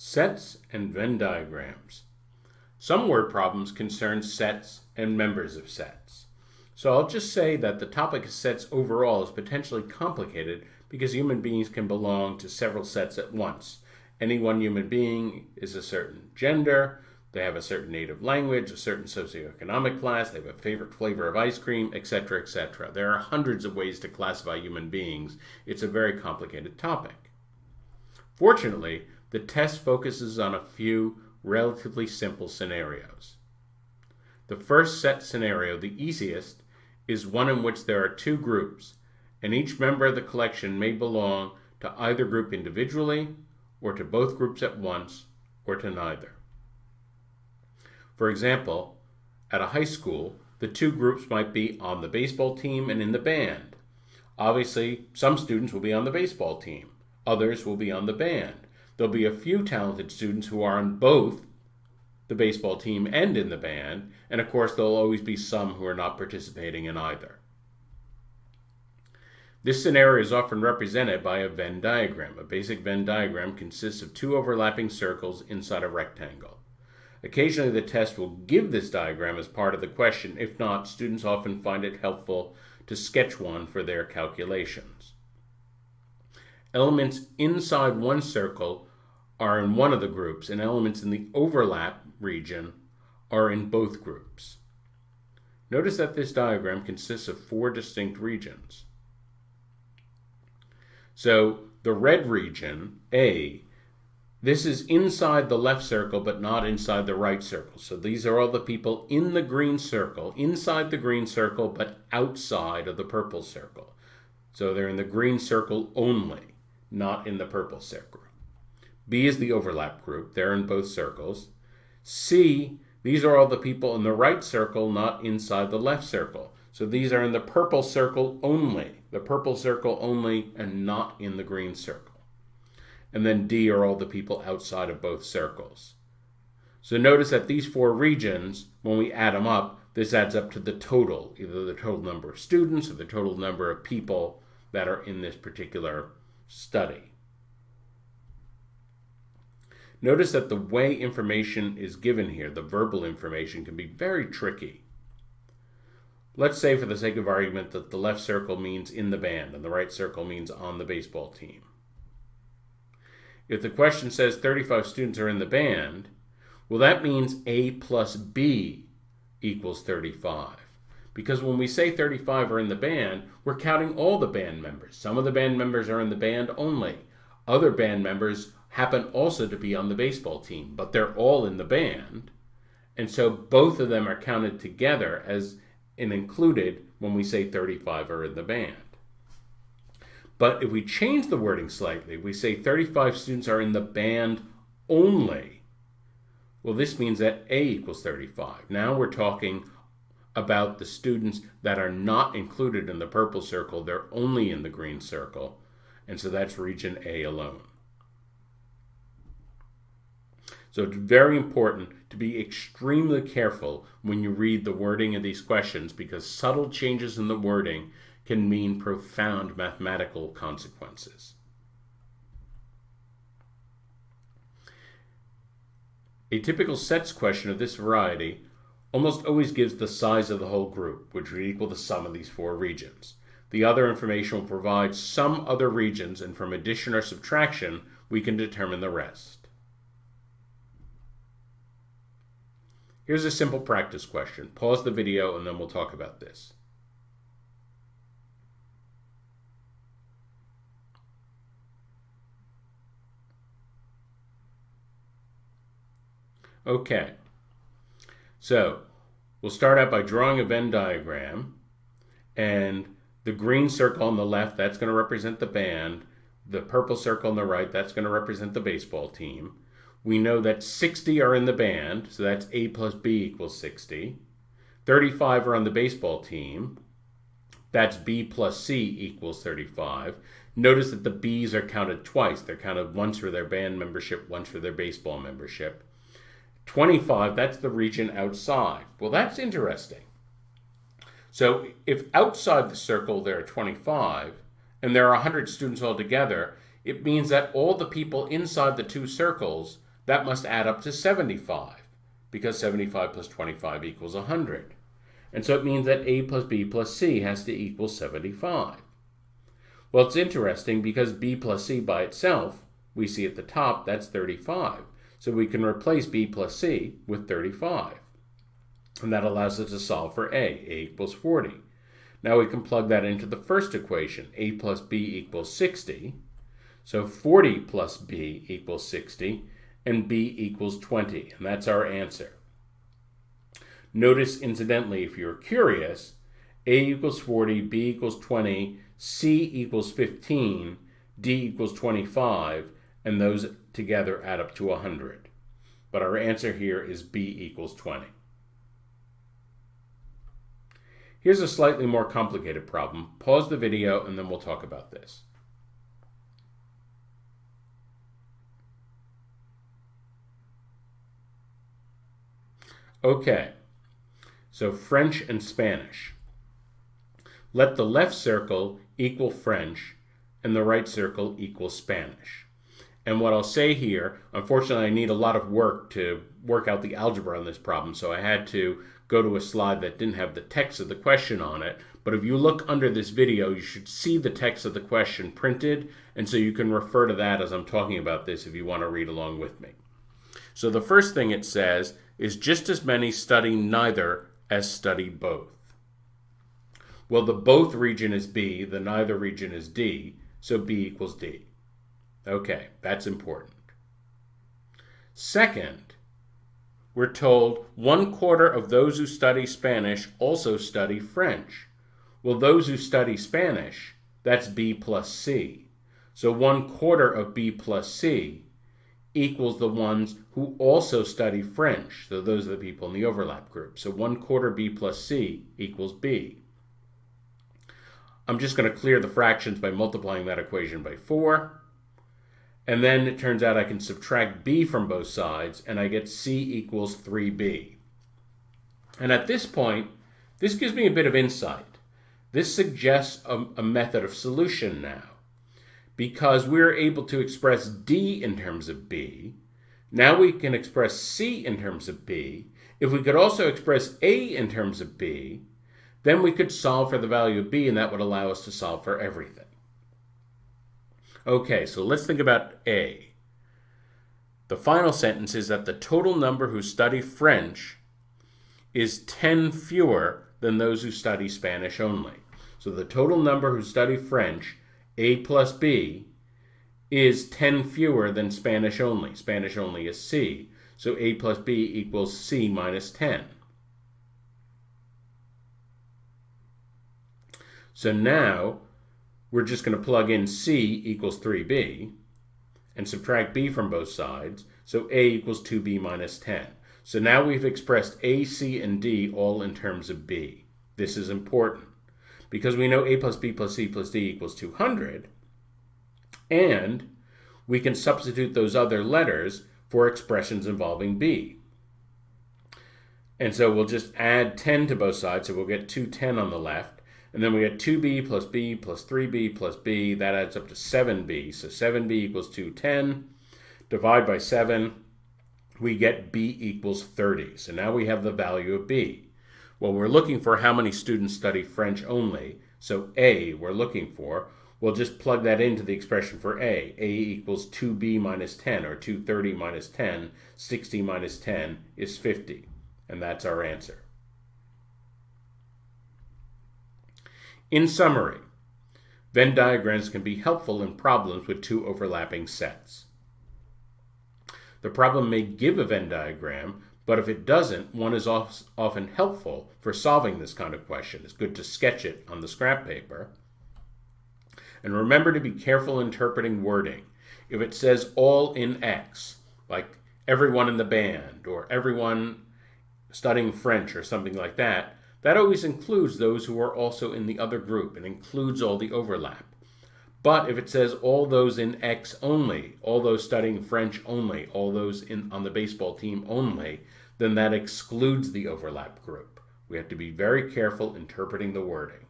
Sets and Venn diagrams. Some word problems concern sets and members of sets. So I'll just say that the topic of sets overall is potentially complicated because human beings can belong to several sets at once. Any one human being is a certain gender, they have a certain native language, a certain socioeconomic class, they have a favorite flavor of ice cream, etc., etc. There are hundreds of ways to classify human beings. It's a very complicated topic. Fortunately, the test focuses on a few relatively simple scenarios. The first set scenario, the easiest, is one in which there are two groups, and each member of the collection may belong to either group individually, or to both groups at once, or to neither. For example, at a high school, the two groups might be on the baseball team and in the band. Obviously, some students will be on the baseball team. Others will be on the band. There'll be a few talented students who are on both the baseball team and in the band, and of course there'll always be some who are not participating in either. This scenario is often represented by a Venn diagram. A basic Venn diagram consists of two overlapping circles inside a rectangle. Occasionally the test will give this diagram as part of the question. If not, students often find it helpful to sketch one for their calculations. Elements inside one circle are in one of the groups, and elements in the overlap region are in both groups. Notice that this diagram consists of four distinct regions. So the red region, A, this is inside the left circle but not inside the right circle. So these are all the people in the green circle, inside the green circle but outside of the purple circle. So they're in the green circle only, not in the purple circle. B is the overlap group. They're in both circles. C, these are all the people in the right circle, not inside the left circle. So these are in the purple circle only. The purple circle only and not in the green circle. And then D are all the people outside of both circles. So notice that these four regions, when we add them up, this adds up to the total, either the total number of students or the total number of people that are in this particular study. Notice that the way information is given here, the verbal information, can be very tricky. Let's say for the sake of argument that the left circle means in the band and the right circle means on the baseball team. If the question says 35 students are in the band, well, that means A plus B equals 35. Because when we say 35 are in the band, we're counting all the band members. Some of the band members are in the band only. Other band members happen also to be on the baseball team, but they're all in the band. And so both of them are counted together as and included when we say 35 are in the band. But if we change the wording slightly, we say 35 students are in the band only. Well, this means that A equals 35. Now we're talking about the students that are not included in the purple circle. They're only in the green circle. And so that's region A alone. So it's very important to be extremely careful when you read the wording of these questions because subtle changes in the wording can mean profound mathematical consequences. A typical sets question of this variety almost always gives the size of the whole group, which would equal the sum of these four regions. The other information will provide some other regions, and from addition or subtraction, we can determine the rest. Here's a simple practice question. Pause the video and then we'll talk about this. Okay, so we'll start out by drawing a Venn diagram, and the green circle on the left, that's going to represent the band. The purple circle on the right, that's going to represent the baseball team. We know that 60 are in the band, so that's A plus B equals 60. 35 are on the baseball team. That's B plus C equals 35. Notice that the B's are counted twice. They're counted once for their band membership, once for their baseball membership. 25, that's the region outside. Well, that's interesting. So if outside the circle there are 25, and there are 100 students altogether, it means that all the people inside the two circles that must add up to 75, because 75 plus 25 equals 100. And so it means that A plus B plus C has to equal 75. Well, it's interesting because B plus C by itself, we see at the top, that's 35. So we can replace B plus C with 35. And that allows us to solve for A equals 40. Now we can plug that into the first equation. A plus B equals 60. So 40 plus B equals 60, and B equals 20. And that's our answer. Notice, incidentally, if you're curious, A equals 40, B equals 20, C equals 15, D equals 25, and those together add up to 100. But our answer here is B equals 20. Here's a slightly more complicated problem. Pause the video and then we'll talk about this. Okay, so French and Spanish. Let the left circle equal French and the right circle equal Spanish. And what I'll say here, unfortunately I need a lot of work to work out the algebra on this problem, so I had to go to a slide that didn't have the text of the question on it. But if you look under this video, you should see the text of the question printed, and so you can refer to that as I'm talking about this if you want to read along with me. So the first thing it says is just as many study neither as study both. Well, the both region is B, the neither region is D, so B equals D. Okay, that's important. Second, we're told 1/4 of those who study Spanish also study French. Well, those who study Spanish, that's B plus C. So 1/4 of B plus C equals the ones who also study French. So those are the people in the overlap group. So 1/4 B plus C equals B. I'm just going to clear the fractions by multiplying that equation by 4. And then it turns out I can subtract B from both sides, and I get C equals 3B. And at this point, this gives me a bit of insight. This suggests a method of solution now. Because we're able to express D in terms of B, now we can express C in terms of B. If we could also express A in terms of B, then we could solve for the value of B, and that would allow us to solve for everything. Okay, so let's think about A. The final sentence is that the total number who study French is 10 fewer than those who study Spanish only. So the total number who study French, A plus B, is 10 fewer than Spanish only. Spanish only is C. So A plus B equals C minus 10. So now we're just going to plug in C equals 3B and subtract B from both sides. So A equals 2B minus 10. So now we've expressed A, C, and D all in terms of B. This is important because we know A plus B plus C plus D equals 200. And we can substitute those other letters for expressions involving B. And so we'll just add 10 to both sides. So we'll get 210 on the left. And then we get 2B plus B plus 3B plus B. That adds up to 7B. So 7B equals 210. Divide by 7. We get B equals 30. So now we have the value of B. Well, we're looking for how many students study French only. So A we're looking for. We'll just plug that into the expression for A. A equals 2B minus 10, or 230 minus 10. 60 minus 10 is 50. And that's our answer. In summary, Venn diagrams can be helpful in problems with two overlapping sets. The problem may give a Venn diagram, but if it doesn't, one is often helpful for solving this kind of question. It's good to sketch it on the scrap paper. And remember to be careful interpreting wording. If it says all in X, like everyone in the band or everyone studying French or something like that, that always includes those who are also in the other group and includes all the overlap. But if it says all those in X only, all those studying French only, all those on the baseball team only, then that excludes the overlap group. We have to be very careful interpreting the wording.